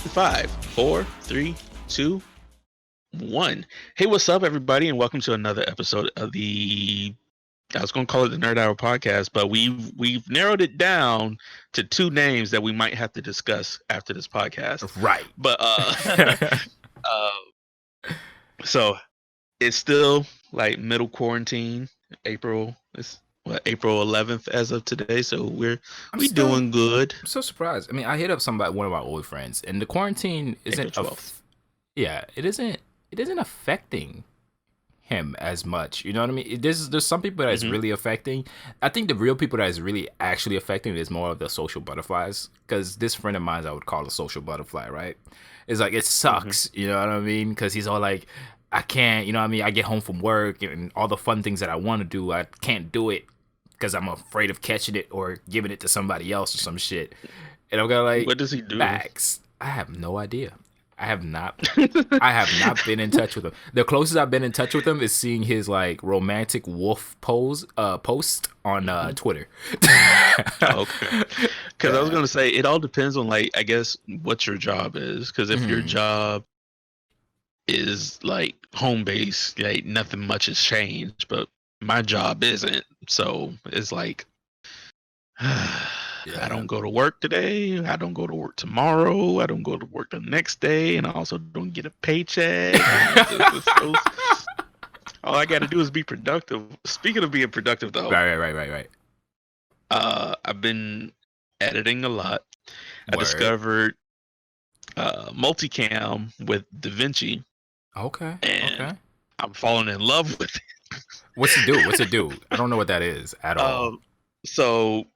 Five, four, three, two, one. Hey, what's up, everybody, and welcome to another episode of I was going to call it the Nerd Hour podcast, but we've narrowed it down to two names that we might have to discuss after this podcast. Right. But so it's still like middle quarantine. April 11th as of today, so we doing good. I'm so surprised. I mean, I hit up one of my old friends, and the quarantine isn't it isn't affecting him as much. You know what I mean? There's some people that it's really affecting. I think the real people that is really actually affecting is more of the social butterflies, because this friend of mine I would call a social butterfly, right? It's like, it sucks, you know what I mean? Because he's all like, I can't, you know what I mean? I get home from work and all the fun things that I want to do, I can't do it because I'm afraid of catching it or giving it to somebody else or some shit. And I'm gonna like, what does he do? Facts. I have no idea. I have not been in touch with him. The closest I've been in touch with him is seeing his like romantic wolf post on Twitter. Okay. Because I was gonna say, it all depends on, like, I guess what your job is. Because if your job is like home based, like nothing much has changed, but my job isn't, so it's like I don't go to work today, I don't go to work tomorrow, I don't go to work the next day, and I also don't get a paycheck. All I gotta do is be productive. Speaking of being productive, though, right. I've been editing a lot. I discovered multicam with DaVinci. Okay. I'm falling in love with it. What's it do? I don't know what that is at all. So,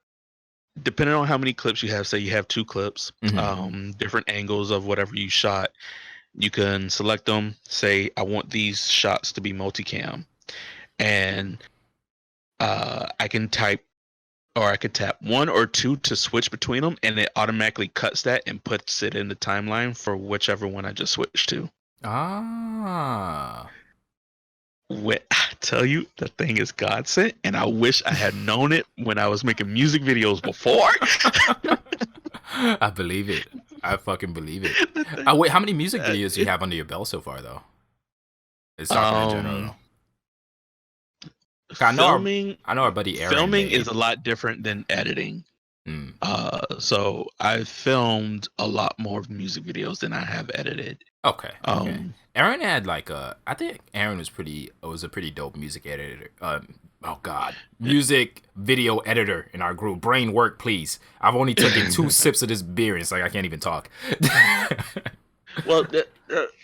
depending on how many clips you have, say you have 2 clips, different angles of whatever you shot, you can select them. Say, I want these shots to be multicam, and I can type, or I could tap 1 or 2 to switch between them, and it automatically cuts that and puts it in the timeline for whichever one I just switched to. When I tell you, the thing is godsend, and I wish I had known it when I was making music videos before. I believe it. I fucking believe it. Wait, how many music videos do you have under your belt so far, though? It's talking in general. I know our buddy Aaron. Filming is a lot different than editing. So I've filmed a lot more music videos than I have edited. Okay. Aaron had I think Aaron was a pretty dope music editor. Music video editor in our group. Brain work, please. I've only taken 2 sips of this beer, and it's like I can't even talk. Well,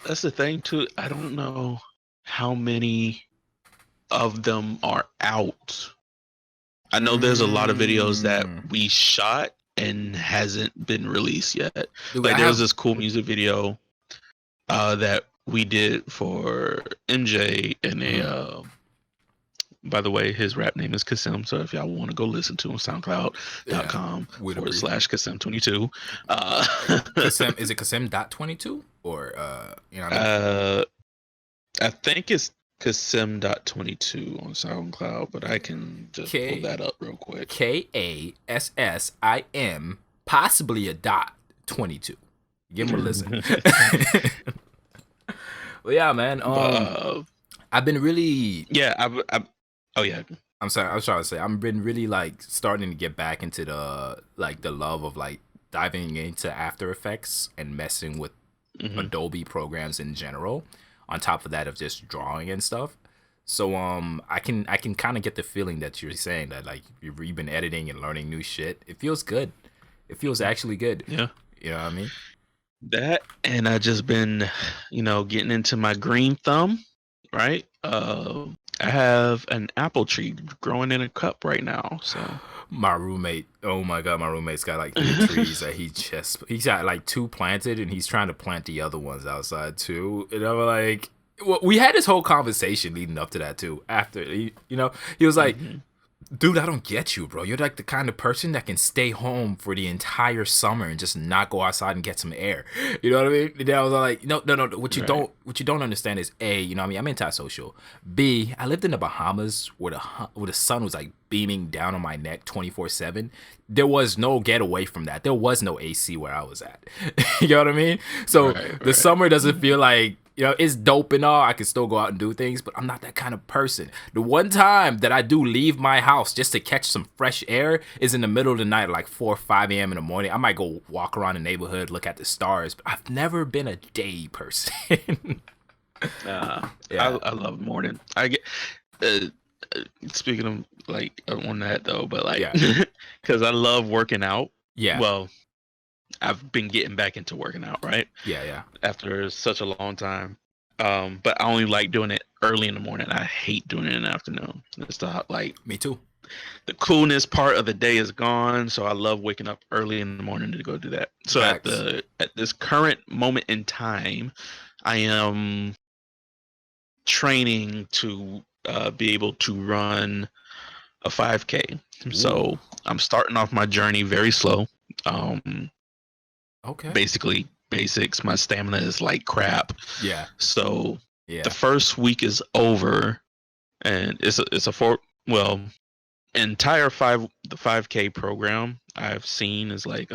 that's the thing too. I don't know how many of them are out. I know there's a lot of videos that we shot and hasn't been released yet. Like, there was this cool music video that we did for MJ, and by the way, his rap name is Kasim, so if y'all want to go listen to him, soundcloud.com/Kasim22. Kasim, is it Kasim.22 or you know what I mean? I think it's Kasim.22 on SoundCloud, but I can just pull that up real quick. KASSIM, possibly a .22. Give him a listen. Well, yeah, man. I've been really. Yeah, I'm sorry. I was trying to say I've been really like starting to get back into the love of like diving into After Effects and messing with Adobe programs in general. On top of that, of just drawing and stuff. So I can kind of get the feeling that you're saying that like you've been editing and learning new shit. It feels good. It feels actually good. Yeah. You know what I mean? That, and I just been, getting into my green thumb, right? I have an apple tree growing in a cup right now, so. My roommate, oh my god, my roommate's got like 3 trees that he's got like 2 planted, and he's trying to plant the other ones outside too. And I'm like, well, we had this whole conversation leading up to that too. After he was like, Dude, I don't get you, bro. You're like the kind of person that can stay home for the entire summer and just not go outside and get some air. You know what I mean? And then I was like, no. What you don't understand is A, you know what I mean? I'm antisocial. B, I lived in the Bahamas where the sun was like beaming down on my neck 24/7. There was no get away from that. There was no AC where I was at. You know what I mean? So the summer doesn't feel like, you know, it's dope and all. I can still go out and do things, but I'm not that kind of person. The one time that I do leave my house just to catch some fresh air is in the middle of the night, like 4 or 5 a.m. in the morning. I might go walk around the neighborhood, look at the stars, but I've never been a day person. Yeah. I love morning. I get speaking of like on that though, but like because I love working out. Yeah. Well, I've been getting back into working out, right? Yeah. After such a long time. But I only like doing it early in the morning. I hate doing it in the afternoon. It's like me too. The coolness part of the day is gone, so I love waking up early in the morning to go do that. So at this current moment in time, I am training to be able to run a 5K. Ooh. So I'm starting off my journey very slow. Okay. Basically basics. My stamina is like crap. Yeah. So the first week is over, and it's a entire 5K program I've seen is like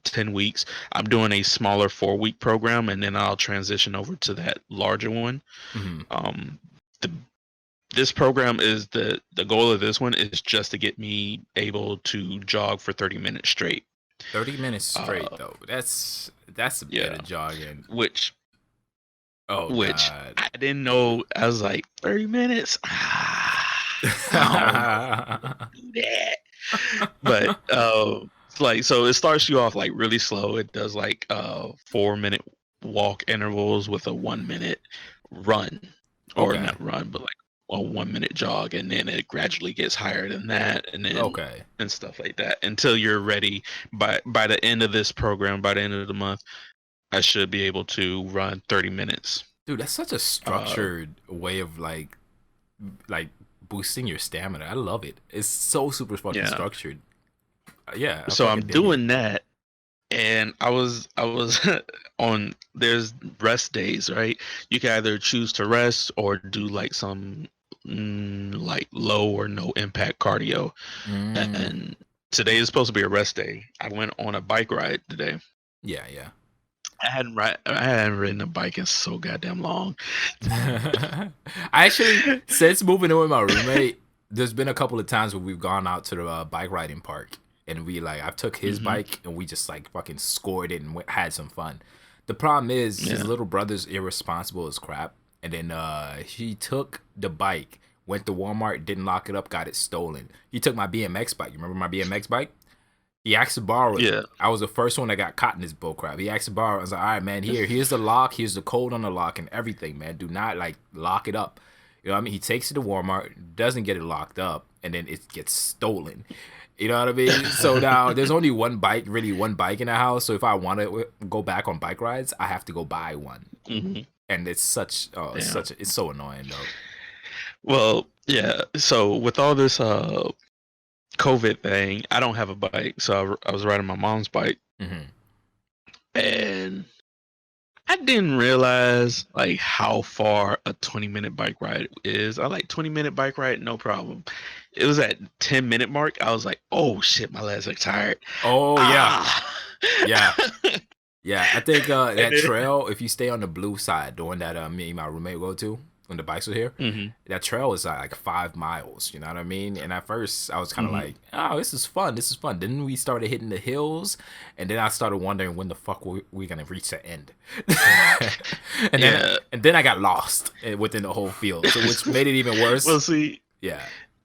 10 weeks. I'm doing a smaller 4-week program, and then I'll transition over to that larger one. Mm-hmm. This program is the goal of this one is just to get me able to jog for 30 minutes straight. 30 minutes straight though. That's a bit of jogging. Which God. I didn't know. I was like 30 minutes. I don't do that. But like so it starts you off like really slow. It does like 4-minute walk intervals with a 1-minute run. Or not run, but like a 1-minute jog, and then it gradually gets higher than that, and then and stuff like that until you're ready. By the end of this program, by the end of the month, I should be able to run 30 minutes. Dude, that's such a structured way of like boosting your stamina. I love it. It's so super fucking structured. Yeah. So I'm doing that. And I was on, there's rest days, right? You can either choose to rest or do like some like low or no impact cardio. And today is supposed to be a rest day. I went on a bike ride today. Yeah. I hadn't ridden a bike in so goddamn long. I actually, since moving in with my roommate, there's been a couple of times where we've gone out to the bike riding park. And I took his bike and we just like fucking scored it and had some fun. The problem is his little brother's irresponsible as crap. And then he took the bike, went to Walmart, didn't lock it up, got it stolen. He took my BMX bike. You remember my BMX bike? He asked to borrow it. Yeah. I was the first one that got caught in this bullcrap. He asked to borrow it. I was like, all right, man, here's the lock. Here's the code on the lock and everything, man. Do not like lock it up. You know what I mean? He takes it to Walmart, doesn't get it locked up, and then it gets stolen. You know what I mean? So now there's only one bike in the house. So if I want to go back on bike rides, I have to go buy one. Mm-hmm. And it's it's so annoying though. Well, yeah. So with all this COVID thing, I don't have a bike. So I was riding my mom's bike, and I didn't realize like how far a 20-minute bike ride is. I like 20-minute bike ride, no problem. It was at 10-minute mark. I was like, oh shit, my legs are tired. Oh yeah. Yeah. I think that trail, if you stay on the blue side, the one that me and my roommate go to when the bikes were here, that trail is like 5 miles. You know what I mean? And at first I was kind of like, oh, this is fun. Then we started hitting the hills, and then I started wondering when the fuck we gonna reach the end. and then I got lost within the whole field, so which made it even worse. Well, see,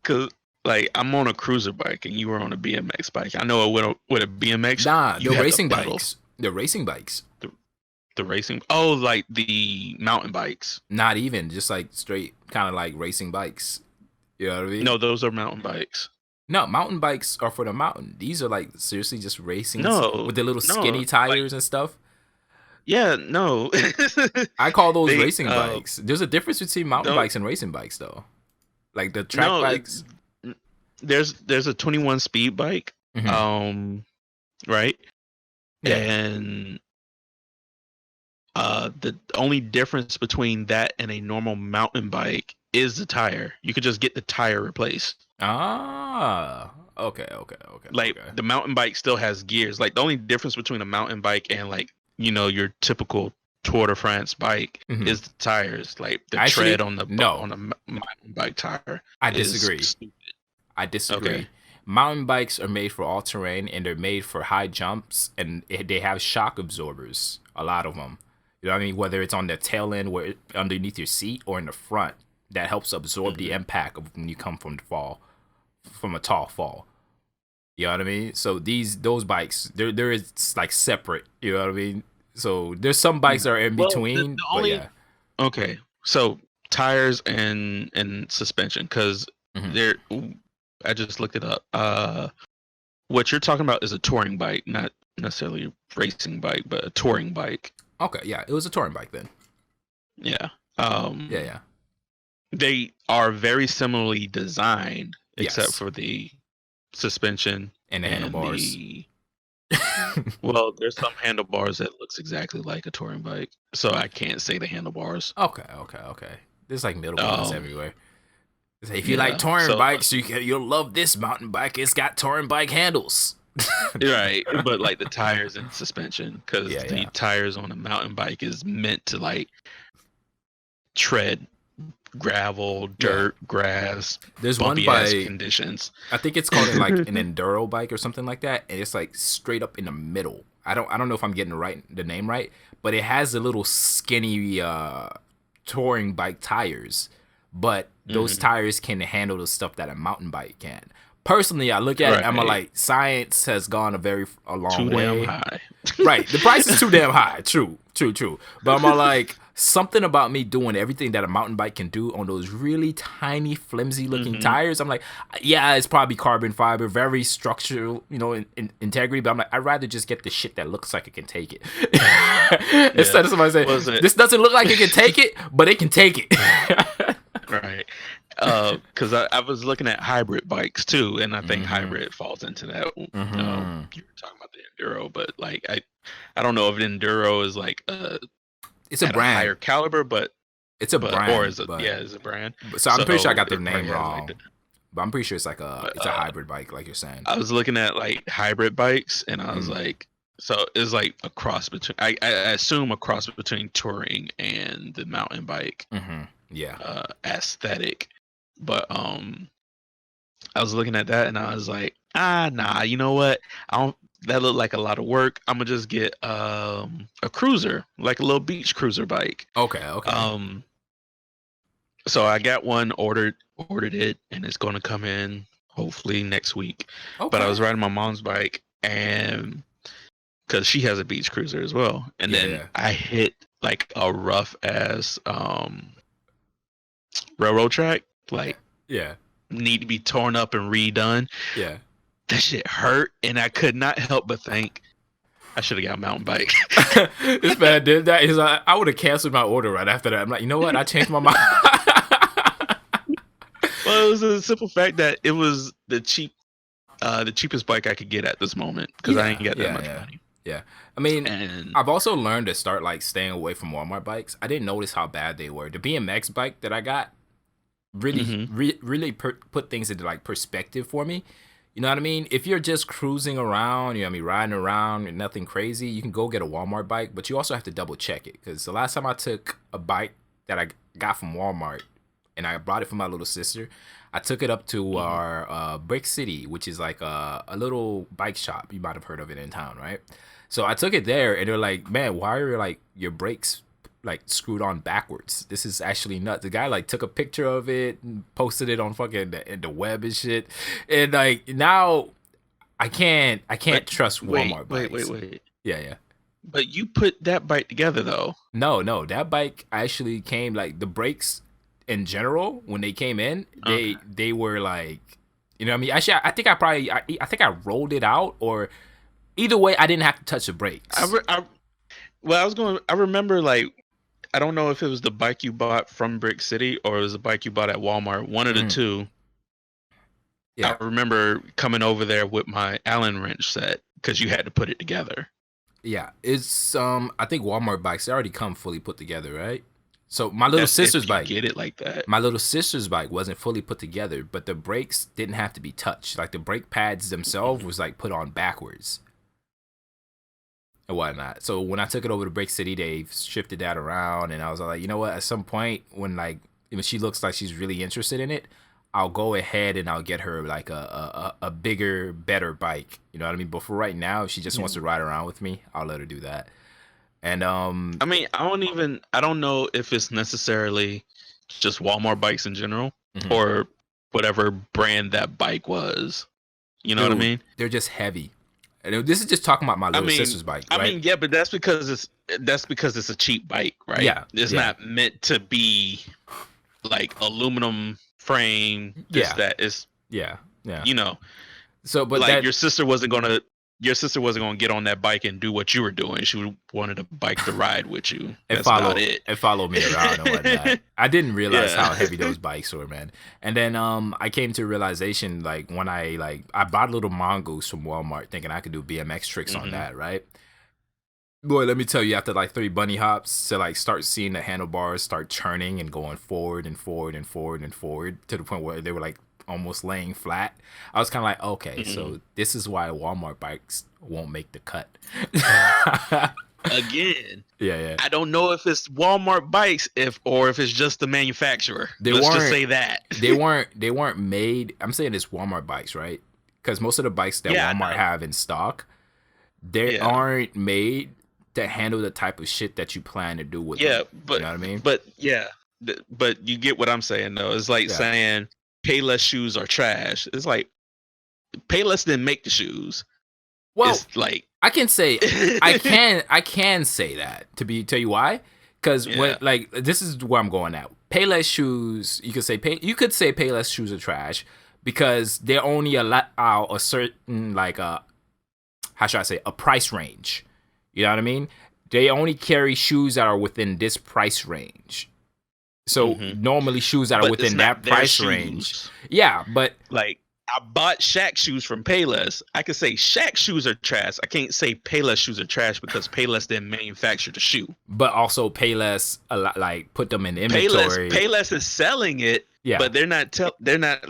because like I'm on a cruiser bike and you were on a BMX bike. I know with a BMX. Nah, the racing bikes. The racing bikes. The racing. Oh, like the mountain bikes. Not even, just like straight kind of like racing bikes. You know what I mean? No, those are mountain bikes. No, mountain bikes are for the mountain. These are like seriously just racing with the little skinny tires and stuff. Yeah, no. I call those racing bikes. There's a difference between mountain bikes and racing bikes though. Like the track bikes. there's a 21 speed bike, right? Yeah. And the only difference between that and a normal mountain bike is the tire. You could just get the tire replaced. Ah, okay. Like the mountain bike still has gears. Like the only difference between a mountain bike and like your typical Tour de France bike is the tires. Like the tread on the mountain bike tire. I disagree. Okay. Mountain bikes are made for all terrain and they're made for high jumps, and they have shock absorbers. A lot of them. You know what I mean? Whether it's on the tail end, where underneath your seat, or in the front, that helps absorb the impact of when you come from a tall fall. You know what I mean? So those bikes, they're like separate. You know what I mean? So there's some bikes that are in between. Okay, so tires and suspension, because they're. I just looked it up. What you're talking about is a touring bike, not necessarily a racing bike, but a touring bike. Okay, yeah, it was a touring bike then. Yeah. Yeah. They are very similarly designed, except for the suspension and the handlebars. Well, there's some handlebars that looks exactly like a touring bike, so I can't say the handlebars. Okay. There's like middle ones everywhere. If you like touring bikes, you'll love this mountain bike. It's got touring bike handles. Right, but like the tires and suspension, because the tires on a mountain bike is meant to like tread gravel, dirt, grass. There's one bike conditions. I think it's called like an enduro bike or something like that, and it's like straight up in the middle. I don't know if I'm getting the name right, but it has the little skinny touring bike tires, but those tires can handle the stuff that a mountain bike can. Personally, I look at it, I'm like, science has gone a long way. Too damn high. Right, the price is too damn high. True. But I'm like, something about me doing everything that a mountain bike can do on those really tiny, flimsy looking tires. I'm like, yeah, it's probably carbon fiber, very structural, in integrity. But I'm like, I'd rather just get the shit that looks like it can take it. Instead of somebody saying, this doesn't look like it can take it, but it can take it. Right. Because I was looking at hybrid bikes too, and I think hybrid falls into that. You were talking about the enduro, but like I don't know if enduro is like it's a brand, higher caliber, but it's a brand, or is it? Yeah, it's a brand. So I'm pretty sure I got their name wrong, but I'm pretty sure it's like it's a hybrid bike, like you're saying. I was looking at like hybrid bikes, and I was like, so it's like a cross between. I assume a cross between touring and the mountain bike. Yeah. Aesthetic. But I was looking at that and I was like, nah, you know what? That looked like a lot of work. I'm gonna just get a cruiser, like a little beach cruiser bike. Okay. So I got one, ordered it, and it's gonna come in hopefully next week. Okay. But I was riding my mom's bike, and because she has a beach cruiser as well, and then I hit like a rough ass railroad track, like need to be torn up and redone. Yeah, that shit hurt, and I could not help but think I should have got a mountain bike. This man did that. He's like, I would have canceled my order right after that. I'm like, you know what? I changed my mind. Well, it was a simple fact that it was the cheapest bike I could get at this moment, because I ain't got that much money. Yeah, I mean, I've also learned to start like staying away from Walmart bikes. I didn't notice how bad they were. The BMX bike that I got really put things into like perspective for me. You know what I mean? If you're just cruising around, riding around and nothing crazy, you can go get a Walmart bike, but you also have to double check it, because the last time I took a bike that I got from Walmart and I brought it for my little sister, I took it up to our Brick City, which is like a little bike shop. You might have heard of it in town, right? So I took it there, and they're like, man, why are like your brakes like screwed on backwards? This is actually nuts. The guy like took a picture of it and posted it on fucking the web and shit. And like now I can't trust Walmart bikes. Wait. Yeah. But you put that bike together though. No, that bike actually came, like the brakes in general, when they came in, they were like, you know what I mean? Actually, I think I rolled it out, or either way, I didn't have to touch the brakes. I remember, like, I don't know if it was the bike you bought from Brick City or it was the bike you bought at Walmart. One of the two. I remember coming over there with my Allen wrench set because you had to put it together. Yeah, it's I think Walmart bikes, they already come fully put together, right? So my little sister's bike, get it like that. My little sister's bike wasn't fully put together, but the brakes didn't have to be touched. Like the brake pads themselves was like put on backwards and whatnot. So when I took it over to Brake City, they shifted that around, and I was like, you know what? At some point, when she looks like she's really interested in it, I'll go ahead and I'll get her like a bigger, better bike. You know what I mean? But for right now, if she just wants to ride around with me, I'll let her do that. And I mean, I don't know if it's necessarily just Walmart bikes in general or whatever brand that bike was. You know what I mean? They're just heavy. And this is just talking about my little sister's bike, right? I mean, yeah, but that's because it's a cheap bike, right? Yeah. It's not meant to be like aluminum frame. That is. Yeah. You know. So, but like your sister wasn't gonna get on that bike and do what you were doing. She wanted a bike to ride with you. That's about it. And follow me around and whatnot. I didn't realize how heavy those bikes were, man. And then I came to a realization like when I bought a little mongoose from Walmart thinking I could do BMX tricks on that, right? Boy, let me tell you, after like 3 bunny hops to like start seeing the handlebars start churning and going forward and forward and forward and forward to the point where they were like almost laying flat. I was kind of like, okay, so this is why Walmart bikes won't make the cut. Again, yeah. I don't know if it's Walmart bikes or if it's just the manufacturer. Let's just say that they weren't made. I'm saying it's Walmart bikes, right? Because most of the bikes that Walmart have in stock, they aren't made to handle the type of shit that you plan to do with them. But you know what I mean? But you get what I'm saying though. It's like saying Payless shoes are trash. It's like Payless didn't make the shoes. Well, it's like I can say I can say that tell you why? Because when like this is where I'm going at. Payless shoes, you could say Payless shoes are trash because they only allow a certain how should I say, a price range. You know what I mean? They only carry shoes that are within this price range. So normally shoes that are within that price range. Yeah, but like I bought Shaq shoes from Payless. I could say Shaq shoes are trash. I can't say Payless shoes are trash because Payless didn't manufacture the shoe. But also Payless put them in inventory. Payless is selling it, but they're not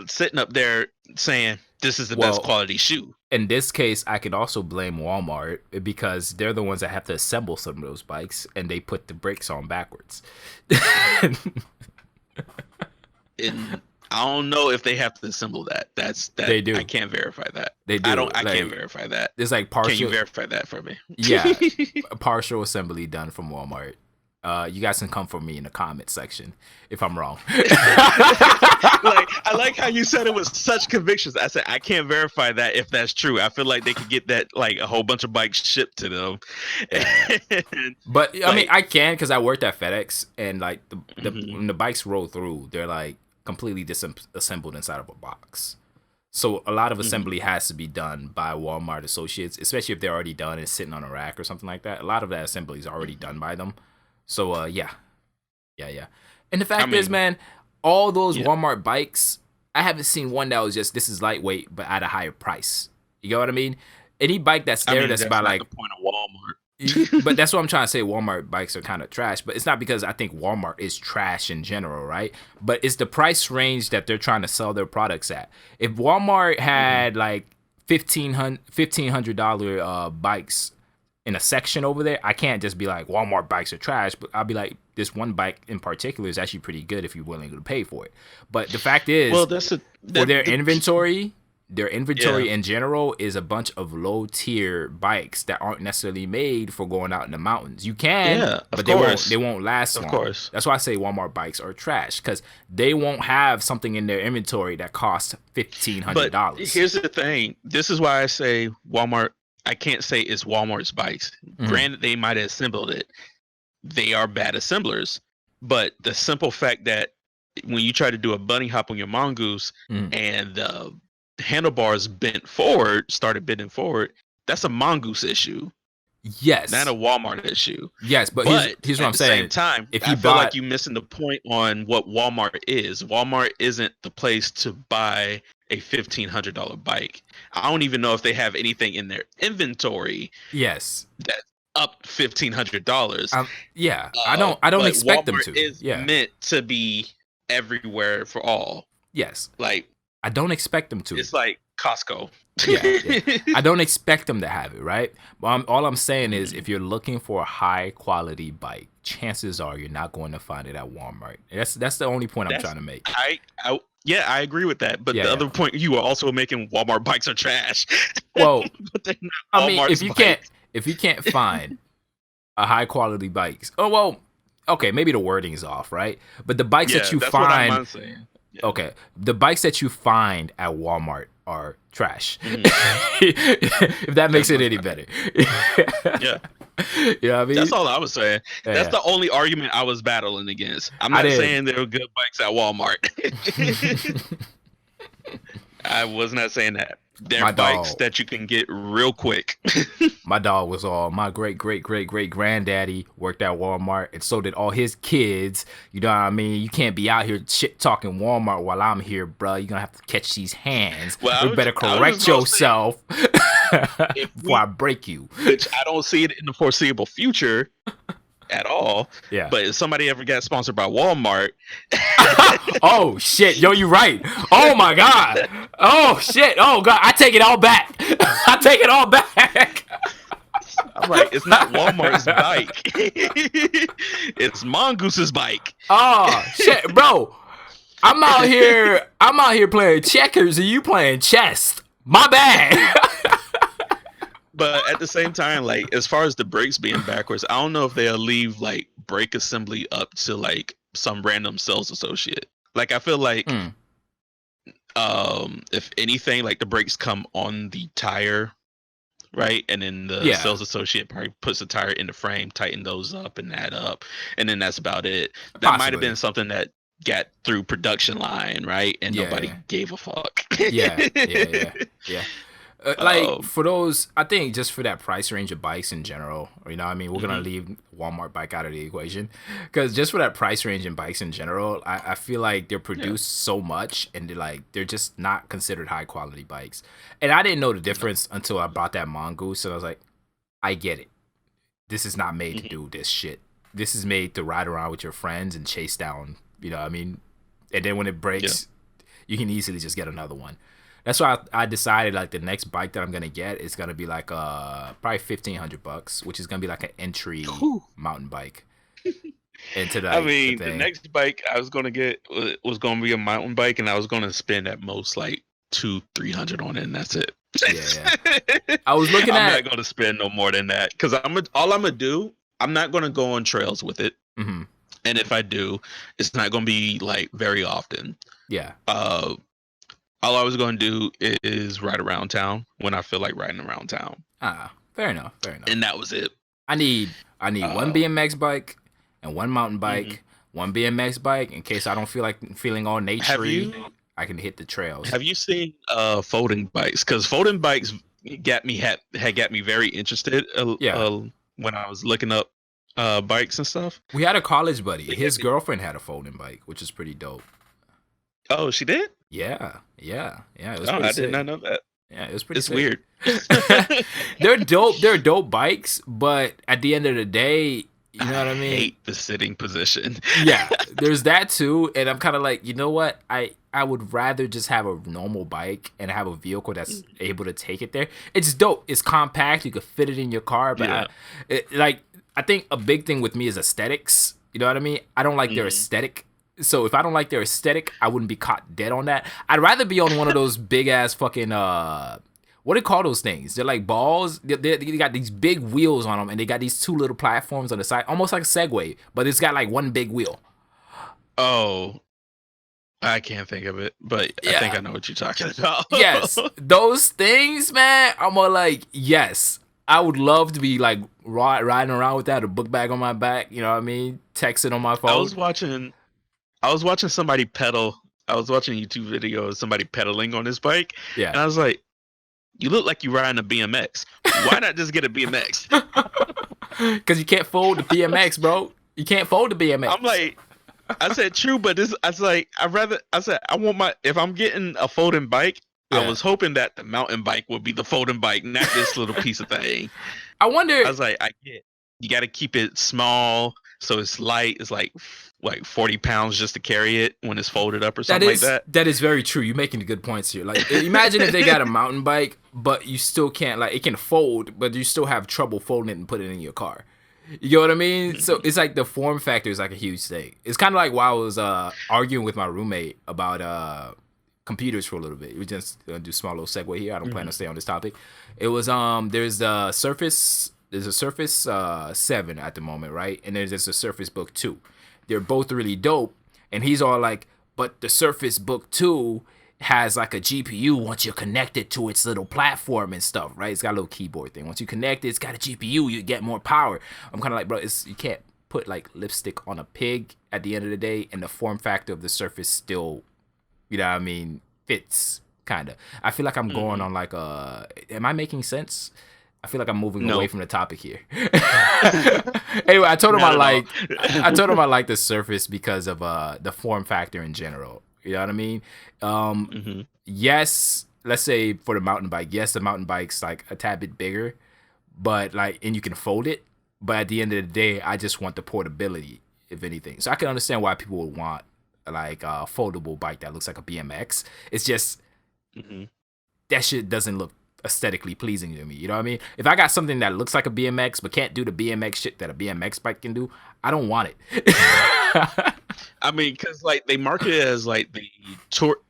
sitting up there saying this is the best quality shoe. In this case, I could also blame Walmart because they're the ones that have to assemble some of those bikes and they put the brakes on backwards. And I don't know if they have to assemble that. They do. I can't verify that. They do. I can't verify that. It's like partial. Can you verify that for me? Yeah, a partial assembly done from Walmart. You guys can come for me in the comment section if I'm wrong. I like how you said it with such convictions. I said I can't verify that if that's true. I feel like they could get that a whole bunch of bikes shipped to them. But I mean, I can because I worked at FedEx and when the bikes roll through, they're completely disassembled inside of a box. So a lot of assembly has to be done by Walmart associates, especially if they're already done and sitting on a rack or something like that. A lot of that assembly is already done by them. So yeah. And the fact is, man, all those Walmart bikes, I haven't seen one that was just this is lightweight but at a higher price. You know what I mean? Any bike that's there that's about the point of Walmart. But that's what I'm trying to say. Walmart bikes are kind of trash, but it's not because I think Walmart is trash in general, right? But it's the price range that they're trying to sell their products at. If Walmart had $1,500 bikes in a section over there, I can't just be like Walmart bikes are trash, but I'll be like this one bike in particular is actually pretty good if you're willing to pay for it. But the fact is, for their inventory in general is a bunch of low tier bikes that aren't necessarily made for going out in the mountains. You can, but they won't last long. Of course. That's why I say Walmart bikes are trash because they won't have something in their inventory that costs $1,500. But here's the thing. This is why I say Walmart. I can't say it's Walmart's bikes. Granted, they might have assembled it. They are bad assemblers. But the simple fact that when you try to do a bunny hop on your mongoose and the handlebars started bending forward, that's a mongoose issue. Yes. Not a Walmart issue. Yes, but here's what I'm saying. At the same time, I feel like you're missing the point on what Walmart is. Walmart isn't the place to buy a $1,500 bike. I don't even know if they have anything in their inventory. Yes. That's up $1,500. Yeah. I don't expect them to. Is meant to be everywhere for all. Yes. Like, I don't expect them to. It's like Costco. Yeah. I don't expect them to have it, right? But all I'm saying is, if you're looking for a high quality bike, chances are you're not going to find it at Walmart. That's the only point I'm trying to make. I agree with that. But the other point you were also making, Walmart bikes are trash. Well, I mean, Walmart's if you can't find a high quality bikes, okay, maybe the wording is off, right? But the bikes that you find, what I'm saying. Yeah. Okay, the bikes that you find at Walmart are trash. If that makes it any better. Yeah. You know what I mean? That's all I was saying. That's the only argument I was battling against. I'm not saying there were good bikes at Walmart. I was not saying that. They're bikes that you can get real quick. My dog was all, my great granddaddy worked at Walmart, and so did all his kids. You know what I mean? You can't be out here shit talking Walmart while I'm here, bro. You're gonna have to catch these hands. You better correct yourself before I break you. Which I don't see it in the foreseeable future at all. Yeah. But if somebody ever got sponsored by Walmart. Oh shit, yo, you right. Oh my god. Oh shit. Oh god, I take it all back. I take it all back. I'm like, it's not Walmart's bike. It's Mongoose's bike. Oh shit, bro. I'm out here playing checkers and you playing chess. My bad. But at the same time, like, as far as the brakes being backwards, I don't know if they'll leave like brake assembly up to like some random sales associate. Like, I feel like if anything, like, the brakes come on the tire, right? And then the sales associate probably puts the tire in the frame, tighten those up and that up, and then that's about it. That might have been something that got through production line, right? And nobody gave a fuck. Yeah. Like, for those, I think just for that price range of bikes in general, you know what I mean? We're going to leave Walmart bike out of the equation. Because just for that price range in bikes in general, I feel like they're produced so much, and they're just not considered high quality bikes. And I didn't know the difference until I bought that Mongoose, and I was like, I get it. This is not made to do this shit. This is made to ride around with your friends and chase down, you know what I mean? And then when it breaks, you can easily just get another one. That's why I decided, like, the next bike that I'm gonna get is gonna be like probably $1,500, which is gonna be like an entry mountain bike. Into the next bike I was gonna get was gonna be a mountain bike, and I was gonna spend at most like $200-$300 on it, and that's it. Yeah. I was looking I'm not gonna spend no more than that, because all I'm gonna do, I'm not gonna go on trails with it. Mm-hmm. And if I do, it's not gonna be like very often. Yeah. All I was going to do is ride around town when I feel like riding around town. Fair enough. And that was it. I need one BMX bike and one mountain bike, one BMX bike in case I don't feel like feeling all naturey. I can hit the trails. Have you seen folding bikes? Because folding bikes had got me very interested. When I was looking up bikes and stuff. We had a college buddy. His girlfriend had a folding bike, which is pretty dope. Oh, she did? Yeah. It was I did not know that. Yeah, it was pretty sick. Weird. They're dope. They're dope bikes, but at the end of the day, you know what I mean? I hate the sitting position. Yeah, there's that too. And I'm kind of like, you know what? I would rather just have a normal bike and have a vehicle that's able to take it there. It's dope. It's compact. You could fit it in your car. But I think a big thing with me is aesthetics. You know what I mean? I don't like their aesthetic. So if I don't like their aesthetic, I wouldn't be caught dead on that. I'd rather be on one of those big ass fucking what do you call those things? They're like balls. They got these big wheels on them, and they got these two little platforms on the side, almost like a Segway, but it's got like one big wheel. Oh, I can't think of it, but I think I know what you're talking about. Yes, those things, man. I'm more like, yes, I would love to be like riding around with that, a book bag on my back. You know what I mean? Texting on my phone. I was watching somebody pedal. I was watching a YouTube video of somebody pedaling on his bike. Yeah. And I was like, you look like you're riding a BMX. Why not just get a BMX? Because you can't fold the BMX, bro. You can't fold the BMX. I'm like, I said true, but I was like, I want if I'm getting a folding bike, I was hoping that the mountain bike would be the folding bike, not this little piece of thing. I wonder. I was like, you got to keep it small so it's light. It's like 40 pounds just to carry it when it's folded up or something like that. That is very true. You're making good points here. Like, imagine if they got a mountain bike, but you still can't, like, it can fold, but you still have trouble folding it and putting it in your car. You know what I mean? So it's like the form factor is like a huge thing. It's kind of like while I was arguing with my roommate about computers for a little bit. We just do a small little segue here. I don't plan to stay on this topic. It was there's the Surface. There's a Surface 7 at the moment, right? And there's a Surface Book 2. They're both really dope. And he's all like, but the Surface Book 2 has like a GPU once you connect it to its little platform and stuff, right? It's got a little keyboard thing. Once you connect it, it's got a GPU, you get more power. I'm kind of like, bro, you can't put like lipstick on a pig at the end of the day, and the form factor of the Surface still, you know what I mean, fits, kind of. I feel like I'm going on like am I making sense? I feel like I'm moving away from the topic here. Anyway, I told him I told him I like the Surface because of the form factor in general. You know what I mean? Yes, let's say for the mountain bike, yes, the mountain bike's like a tad bit bigger, but like, and you can fold it. But at the end of the day, I just want the portability, if anything. So I can understand why people would want like a foldable bike that looks like a BMX. It's just that shit doesn't look aesthetically pleasing to me. You know what I mean? If I got something that looks like a BMX but can't do the BMX shit that a BMX bike can do, I don't want it. I mean, because like they market it as like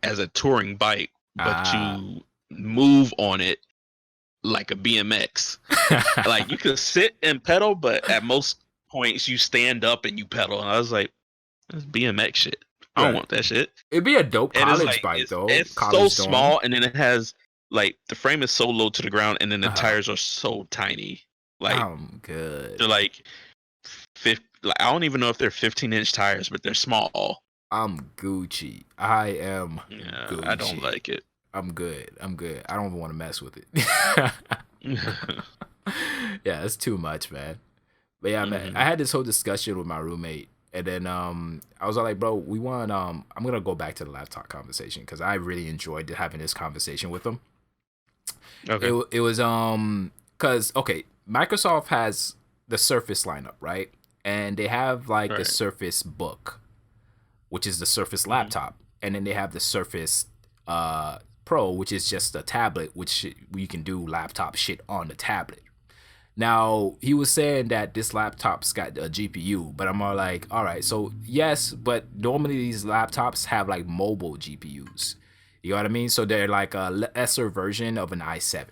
as a touring bike, but you move on it like a BMX. Like you can sit and pedal, but at most points you stand up and you pedal. And I was like, that's BMX shit. I don't want that shit. It'd be a dope college bike though. It's so small, and then it has like the frame is so low to the ground, and then the tires are so tiny. Like I'm good. They're like I don't even know if they're 15-inch tires, but they're small. I'm Gucci. I am Gucci. I don't like it. I'm good. I don't even want to mess with it. Yeah, it's too much, man. But yeah, man, I had this whole discussion with my roommate, and then I was all like, bro, we want I'm gonna go back to the laptop conversation because I really enjoyed having this conversation with him. Okay. It was because Microsoft has the Surface lineup, right? And they have like the Surface Book, which is the Surface laptop, and then they have the Surface Pro, which is just a tablet, which you can do laptop shit on the tablet. Now, he was saying that this laptop's got a GPU, but I'm all like, all right, so yes, but normally these laptops have like mobile GPUs. You know what I mean? So they're like a lesser version of an i7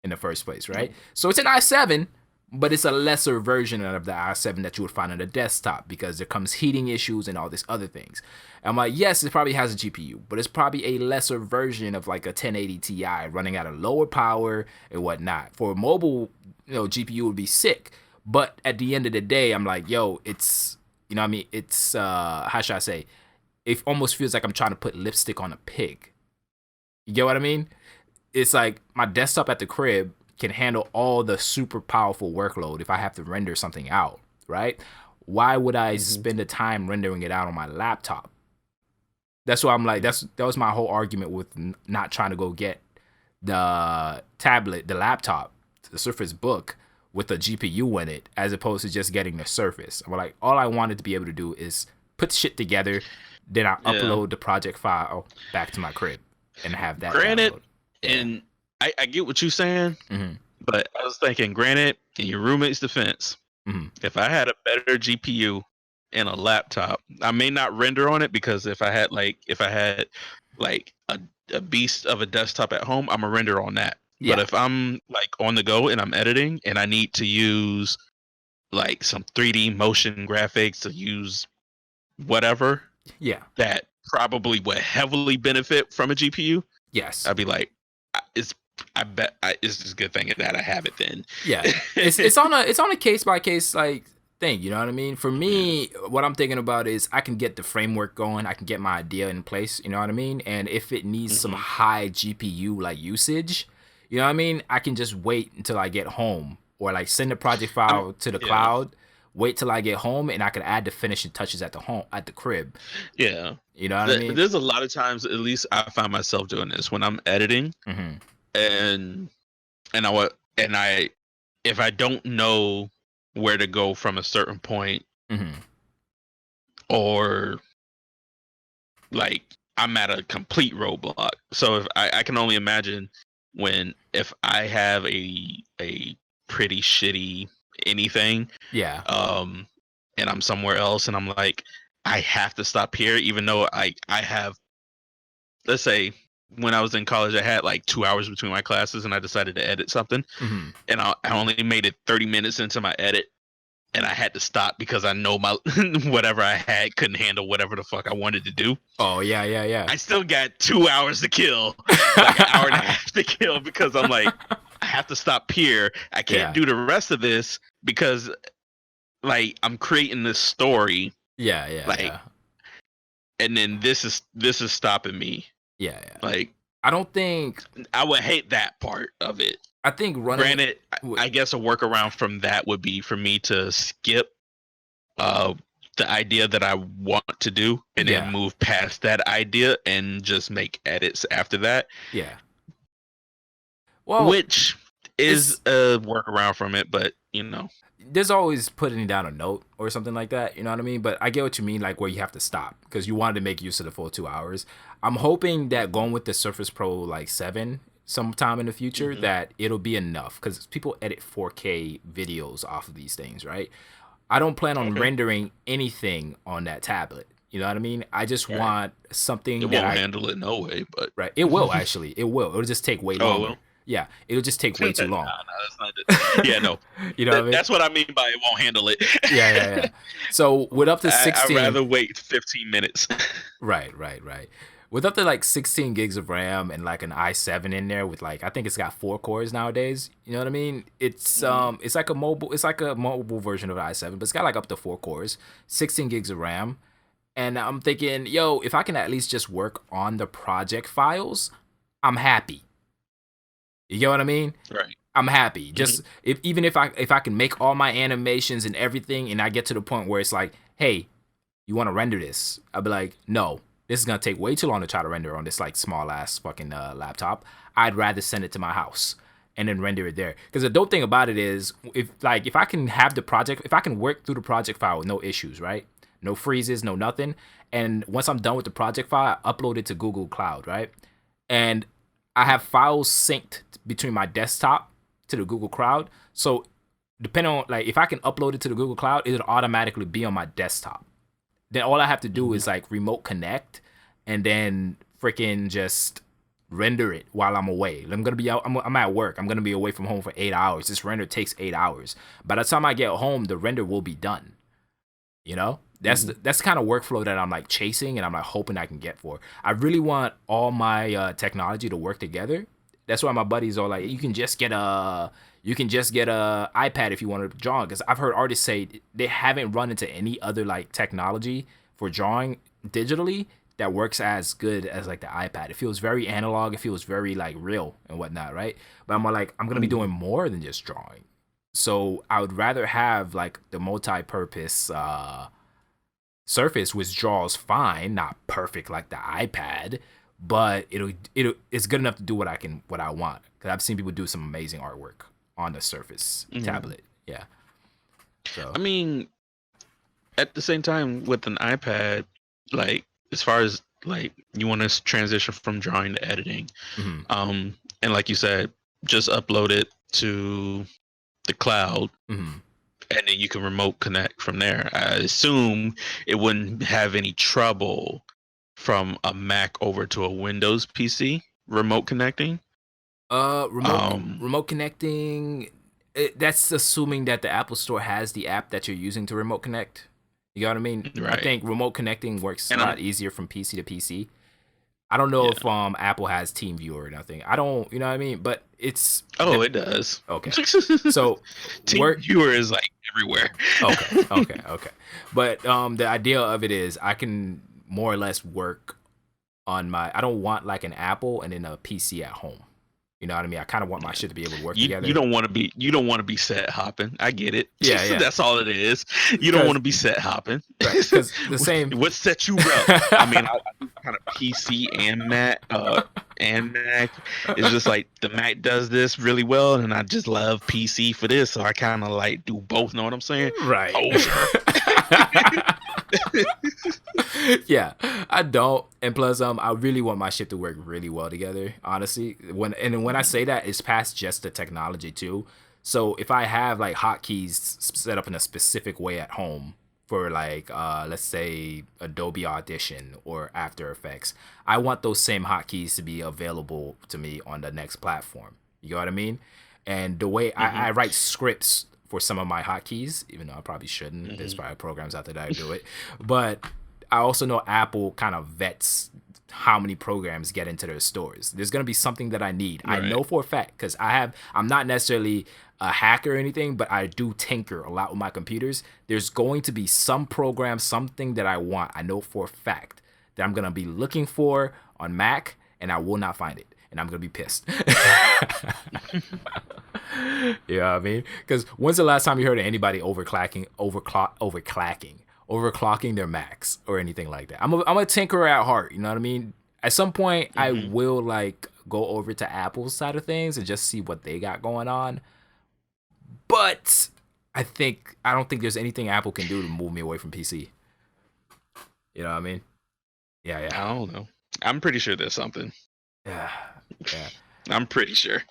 in the first place, right? So it's an i7, but it's a lesser version of the i7 that you would find on a desktop because there comes heating issues and all these other things. I'm like, yes, it probably has a GPU, but it's probably a lesser version of like a 1080 Ti running at a lower power and whatnot. For a mobile, GPU would be sick. But at the end of the day, I'm like, yo, it's, you know what I mean? It's, how should I say? It almost feels like I'm trying to put lipstick on a pig. You get what I mean? It's like my desktop at the crib can handle all the super powerful workload if I have to render something out, right? Why would I spend the time rendering it out on my laptop? That's why I'm like, that was my whole argument with not trying to go get the tablet, the laptop, the Surface Book with a GPU in it, as opposed to just getting the Surface. I'm like, all I wanted to be able to do is put shit together, then I upload the project file back to my crib and have that. Granted, and I get what you're saying, but I was thinking, granted, in your roommate's defense, if I had a better GPU and a laptop, I may not render on it because if I had a beast of a desktop at home, I'm gonna render on that. Yeah. But if I'm like on the go and I'm editing and I need to use like some 3D motion graphics to use whatever, that probably would heavily benefit from a GPU. Yes, I'd be like, it's just a good thing that I have it then. Yeah, it's on a case by case like thing. You know what I mean? For me, what I'm thinking about is I can get the framework going, I can get my idea in place. You know what I mean? And if it needs some high GPU like usage, you know what I mean? I can just wait until I get home or like send the project file to the cloud wait till I get home, and I could add the finishing touches at the crib. Yeah. You know what I mean? There's a lot of times, at least I find myself doing this when I'm editing, Mm-hmm. and I if I don't know where to go from a certain point, Mm-hmm. or like I'm at a complete roadblock. So if I can only imagine if I have a pretty shitty anything, Yeah. and I'm somewhere else, and I'm like, I have to stop here, even though I have, let's say, when I was in college, I had like 2 hours between my classes, and I decided to edit something, Mm-hmm. and I only made it 30 minutes into my edit, and I had to stop because I know my whatever I had couldn't handle whatever the fuck I wanted to do. Oh yeah. I still got 2 hours to kill, like an hour and a half to kill, because I'm like, I have to stop here. I can't do the rest of this because, like, I'm creating this story. Yeah. And then this is stopping me. Yeah. Like, I don't think I would hate that part of it. I think running. Granted, I guess a workaround from that would be for me to skip the idea that I want to do, and then move past that idea and just make edits after that. Yeah. Well, which is a workaround from it, but there's always putting down a note or something like that. You know what I mean? But I get what you mean, like where you have to stop because you wanted to make use of the full 2 hours. I'm hoping that going with the Surface Pro like 7 sometime in the future, that it'll be enough because people edit 4K videos off of these things, right? I don't plan on rendering anything on that tablet. You know what I mean? I just want something it that won't handle it no way, but it will actually. It will. It'll just take way longer. It will? Yeah, it'll just take way too long. No, that's not it. Yeah, no. You know what I mean? That's what I mean by it won't handle it. Yeah. So with up to 16, I'd rather wait 15 minutes. Right. With up to like 16 gigs of RAM and like an i7 in there with like, I think it's got 4 cores nowadays. You know what I mean? It's like a mobile version of i7, but it's got like up to 4 cores, 16 gigs of RAM. And I'm thinking, yo, if I can at least just work on the project files, I'm happy. You get what I mean? Right. I'm happy. Just even if I can make all my animations and everything, and I get to the point where it's like, hey, you want to render this? I'll be like, no, this is gonna take way too long to try to render on this like small ass fucking laptop. I'd rather send it to my house and then render it there. Because the dope thing about it is, if I can have the project, if I can work through the project file with no issues, right? No freezes, no nothing. And once I'm done with the project file, I upload it to Google Cloud, right? And I have files synced between my desktop to the Google Cloud. So depending on like if I can upload it to the Google Cloud, it'll automatically be on my desktop. Then all I have to do is like remote connect and then freaking just render it while I'm away. I'm gonna be out. I'm at work. I'm gonna be away from home for 8 hours. This render takes 8 hours. By the time I get home, the render will be done. You know, that's the kind of workflow that I'm like chasing and I'm like hoping I can get for. I really want all my technology to work together. That's why my buddies are like, you can just get a iPad if you want to draw. Because I've heard artists say they haven't run into any other like technology for drawing digitally that works as good as like the iPad. It feels very analog. It feels very like real and whatnot, right? But I'm like, I'm gonna be doing more than just drawing. So I would rather have like the multi-purpose Surface, which draws fine, not perfect like the iPad, but it's good enough to do what I want. Because I've seen people do some amazing artwork on the Surface tablet. Yeah. So I mean, at the same time with an iPad, like as far as like you want to transition from drawing to editing, and like you said, just upload it to the cloud, and then you can remote connect from there. I assume it wouldn't have any trouble from a Mac over to a Windows PC remote connecting. Remote connecting. That's assuming that the Apple Store has the app that you're using to remote connect. You got what I mean? Right. I think remote connecting works a lot easier from PC to PC. I don't know if Apple has TeamViewer or nothing. I don't, you know what I mean? But it's it does. Okay. So TeamViewer is like everywhere. Okay. But the idea of it is I can more or less work on I don't want like an Apple and then a PC at home. You know what I mean? I kind of want my shit to be able to work together. You don't want to be set hopping. I get it. Yeah. That's all it is. You don't want to be set hopping. Right, because the same. What sets you up? I mean, I do kind of PC and Mac. It's just like the Mac does this really well, and I just love PC for this. So I kind of like do both. Know what I'm saying? Right. Oh, sure. Yeah, I don't, and plus, I really want my shit to work really well together. Honestly, when I say that, it's past just the technology too. So if I have like hotkeys set up in a specific way at home for like, let's say Adobe Audition or After Effects, I want those same hotkeys to be available to me on the next platform. You know what I mean? And the way I write scripts for some of my hotkeys, even though I probably shouldn't. There's probably programs out there that do it. But I also know Apple kind of vets how many programs get into their stores. There's going to be something that I need. Right. I know for a fact, because I'm not necessarily a hacker or anything, but I do tinker a lot with my computers. There's going to be some program, something that I want. I know for a fact that I'm going to be looking for on Mac, and I will not find it. And I'm going to be pissed. You know what I mean? Because when's the last time you heard of anybody overclocking their Macs or anything like that? I'm a tinkerer at heart. You know what I mean? At some point, I will like go over to Apple's side of things and just see what they got going on. But I don't think there's anything Apple can do to move me away from PC. You know what I mean? Yeah. I don't know. I'm pretty sure there's something. Yeah. I'm pretty sure.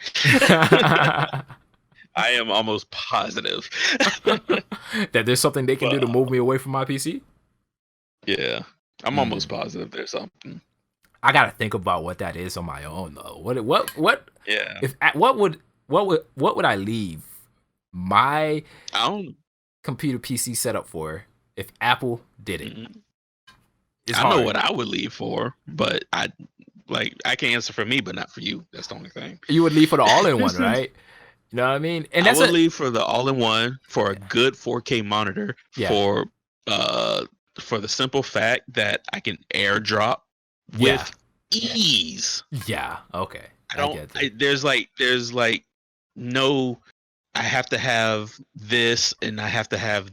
I am almost positive that there's something they can do to move me away from my PC. Yeah, I'm almost positive there's something. I gotta think about what that is on my own though. What? Yeah. What would I leave my computer PC setup for if Apple did it? I know what I would leave for, but I can answer for me, but not for you. That's the only thing. You would leave for the all-in-one, right? You know what I mean? And I would leave for the all-in-one for a good 4K monitor for the simple fact that I can AirDrop with ease. Yeah. Okay. There's no. I have to have this, and I have to have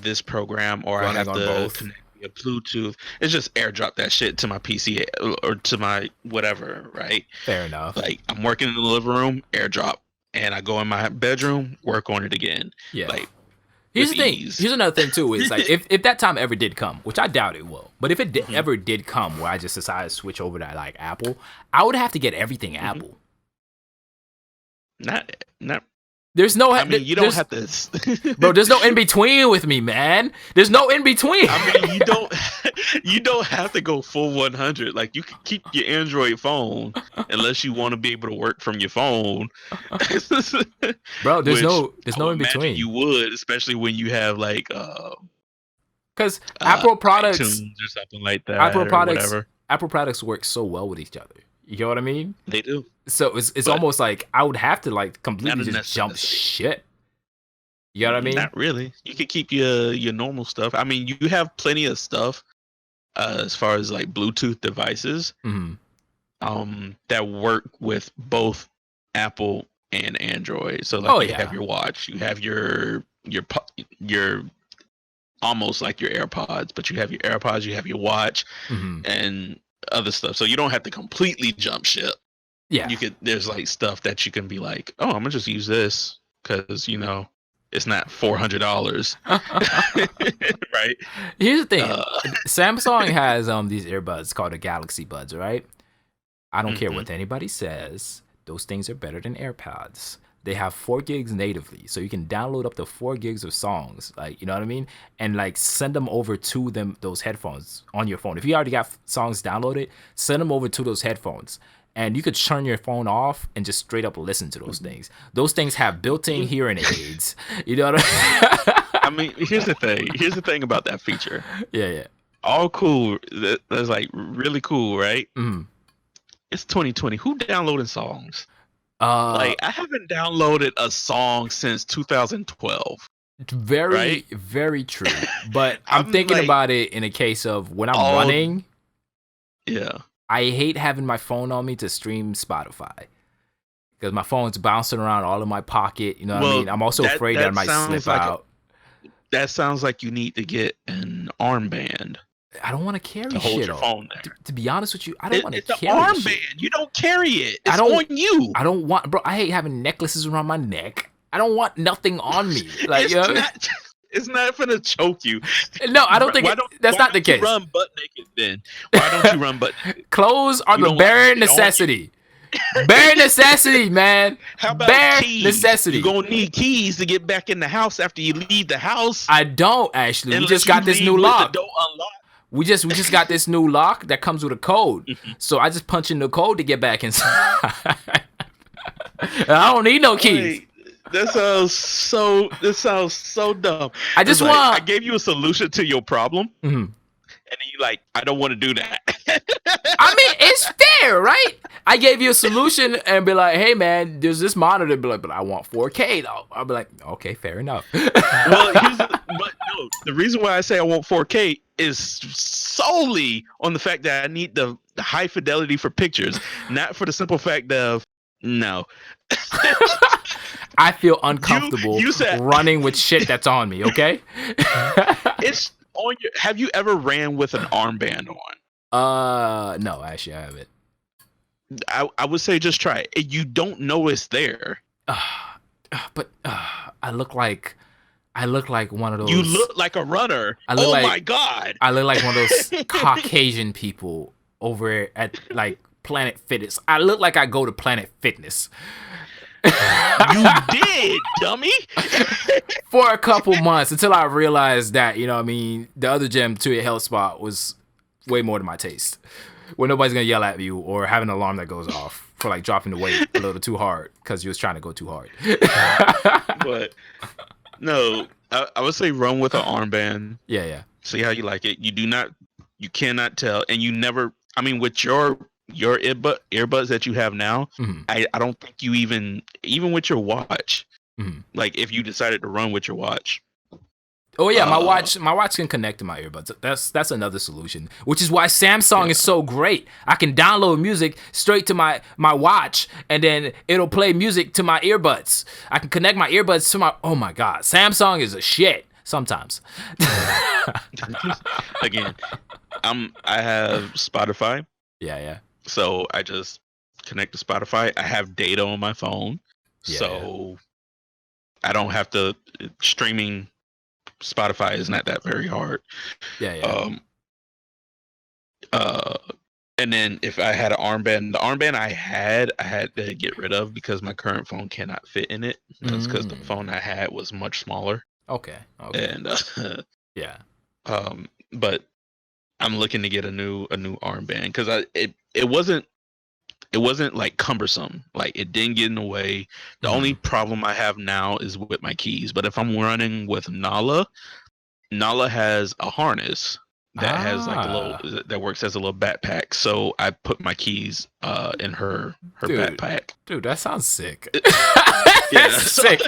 this program, or I have to connect via Bluetooth. It's just AirDrop that shit to my PC or to my whatever, right? Fair enough. Like I'm working in the living room, AirDrop, and I go in my bedroom, work on it again. Yeah. Like here's the thing. Here's another thing too. Is like if that time ever did come, which I doubt it will, but if it ever did come, where I just decided to switch over to like Apple, I would have to get everything Apple. Not. There's no. I mean, you don't have to, bro. There's no in between with me, man. There's no in between. I mean, you don't have to go full 100. Like you can keep your Android phone unless you want to be able to work from your phone. Bro, there's no in between. You would, especially when you have like, because Apple products iTunes or something like that. Apple products work so well with each other. You know what I mean? They do. So it's almost like I would have to like completely just jump shit. You know what I mean? Not really. You can keep your normal stuff. I mean, you have plenty of stuff as far as like Bluetooth devices that work with both Apple and Android. So like you have your watch, you have your almost like your AirPods, but you have your AirPods, you have your watch, and other stuff. So you don't have to completely jump ship. Yeah. There's like stuff that you can be like, oh, I'm gonna just use this because it's not $400. Right? Here's the thing. Samsung has these earbuds called the Galaxy Buds, right? I don't care what anybody says. Those things are better than AirPods. They have 4 gigs natively, so you can download up to 4 gigs of songs, like, you know what I mean, and like send them over to those headphones on your phone. If you already got songs downloaded, send them over to those headphones, and you could turn your phone off and just straight up listen to those things. Those things have built-in hearing aids. You know what I mean? I mean, here's the thing. Here's the thing about that feature. Yeah. All cool. That's like really cool, right? It's 2020. Who downloading songs? Like I haven't downloaded a song since 2012. Very true. But I'm thinking about it in a case of when I'm running. Yeah. I hate having my phone on me to stream Spotify. because my phone's bouncing around all in my pocket. You know what I mean? I'm also afraid that I might slip out. That sounds like you need to get an armband. I don't want to carry to hold shit. Your phone there. To be honest with you, I don't want to carry armband. Shit. You don't carry it. It's on you. I don't want, bro. I hate having necklaces around my neck. I don't want nothing on me. Like, it's not gonna choke you. No, I don't think that's not the case. Why don't you run butt naked then? Why don't you run butt naked? Clothes are the bare necessity. Bare necessity, man. How about bare keys? Necessity. You're gonna need keys to get back in the house after you leave the house. I don't actually. We just got this new lock. The door unlocked. We just got this new lock that comes with a code. So I just punch in the code to get back inside. I don't need no keys. Wait. This sounds so dumb. I gave you a solution to your problem, and then you like, I don't want to do that. I mean, it's fair, right? I gave you a solution and be like, hey man, there's this monitor, be like, but I want 4K though. I'll be like, okay, fair enough. Well, the reason why I say I want 4K is solely on the fact that I need the high fidelity for pictures, not for the simple fact of no. I feel uncomfortable running with shit that's on me, okay? It's on your. Have you ever ran with an armband on? No, actually I haven't. I would say just try it. You don't know it's there. But I look like one of those. You look like a runner. My God. I look like one of those Caucasian people over at like Planet Fitness. I look like I go to Planet Fitness. You did, dummy. For a couple months until I realized that, you know what I mean, the other gym, 2 Health Spot, was way more to my taste. Where nobody's gonna yell at you or have an alarm that goes off for like dropping the weight a little too hard because you was trying to go too hard. But no, I would say run with an armband. Yeah. See how you like it. You cannot tell, and you never. I mean, with your earbuds that you have now, I don't think you even with your watch, like if you decided to run with your watch. Oh yeah, my watch can connect to my earbuds. That's another solution, which is why Samsung is so great. I can download music straight to my watch, and then it'll play music to my earbuds. I can connect my earbuds to my. Oh my God, Samsung is a shit sometimes. Again, I have Spotify. Yeah. So I just connect to Spotify. I have data on my phone, so I don't have to. Streaming Spotify is not that very hard. Yeah. And then if I had an armband, the armband I had to get rid of because my current phone cannot fit in it. That's because the phone I had was much smaller. Okay. And yeah. But I'm looking to get a new armband because it wasn't like cumbersome. Like it didn't get in the way. The only problem I have now is with my keys. But if I'm running with Nala has a harness that has like a little that works as a little backpack. So I put my keys in her backpack. Dude, that sounds sick. That's sick.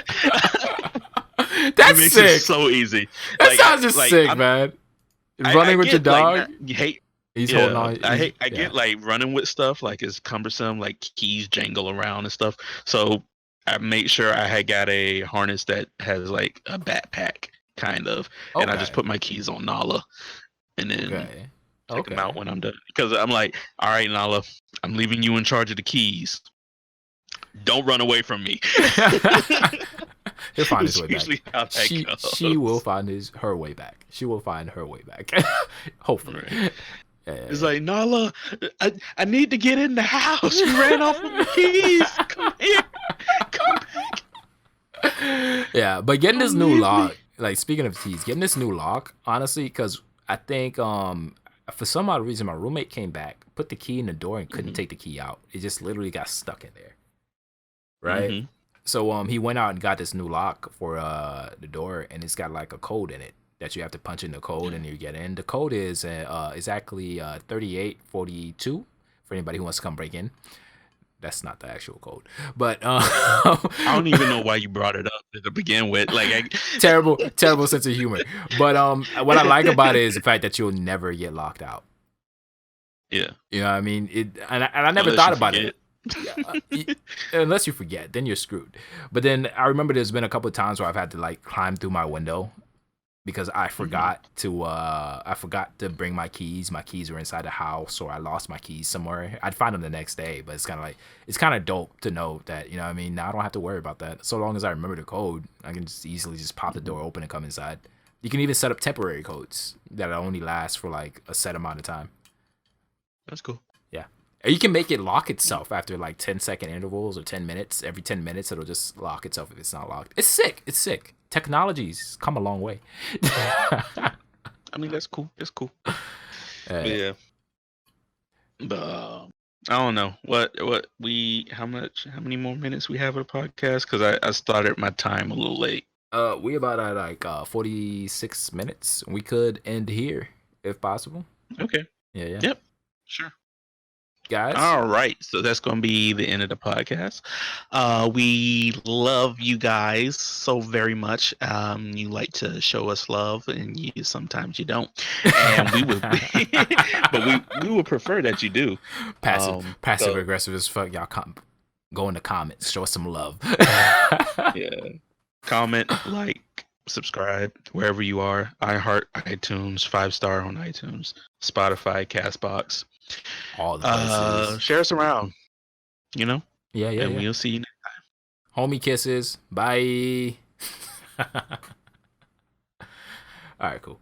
That's sick. It so easy. That sounds just sick, man. Running with your dog. You hate. He's holding on. I get like running with stuff like it's cumbersome, like keys jangle around and stuff. So I made sure I had got a harness that has like a backpack kind of, and I just put my keys on Nala, and then take them out when I'm done. Because I'm like, all right, Nala, I'm leaving you in charge of the keys. Don't run away from me. He'll find his way back. She will find her way back. She will find her way back. Hopefully. Right. It's like, Nala, I need to get in the house. You ran off with the keys. Come here. Come back. Yeah, but getting this new lock, like speaking of keys, getting this new lock, honestly, because I think for some odd reason my roommate came back, put the key in the door and couldn't take the key out. It just literally got stuck in there. Right? So he went out and got this new lock for the door, and it's got like a code in it that you have to punch in the code and you get in. The code is exactly 3842 for anybody who wants to come break in. That's not the actual code, but I don't even know why you brought it up to begin with. Like terrible sense of humor. But what I like about it is the fact that you'll never get locked out. Yeah, you know what I mean. And I never thought about it. Unless you forget, then you're screwed. But then I remember there's been a couple of times where I've had to like climb through my window because I forgot to bring my keys. My keys were inside the house, or I lost my keys somewhere. I'd find them the next day, but it's kind of dope to know that, you know what I mean? Now I don't have to worry about that. So long as I remember the code, I can just easily just pop the door open and come inside. You can even set up temporary codes that only last for like a set amount of time. That's cool. Yeah. You can make it lock itself after like 10-second intervals or 10 minutes. Every 10 minutes, it'll just lock itself if it's not locked. It's sick. It's sick. Technology's come a long way. I mean, that's cool. That's cool. Yeah. But I don't know how many more minutes we have of the podcast? Because I started my time a little late. We about at like 46 minutes. We could end here if possible. Okay. Yeah. Yep. Sure. Guys. All right. So that's going to be the end of the podcast. We love you guys so very much. You like to show us love, and sometimes you don't. And we would, but we would prefer that you do. Passive aggressive as fuck. Y'all go in the comments. Show us some love. Yeah. Comment, like, subscribe wherever you are. iHeart, iTunes, 5-star on iTunes, Spotify, Castbox. All the places. Share us around. You know? Yeah. And we'll see you next time. Homie kisses. Bye. All right, cool.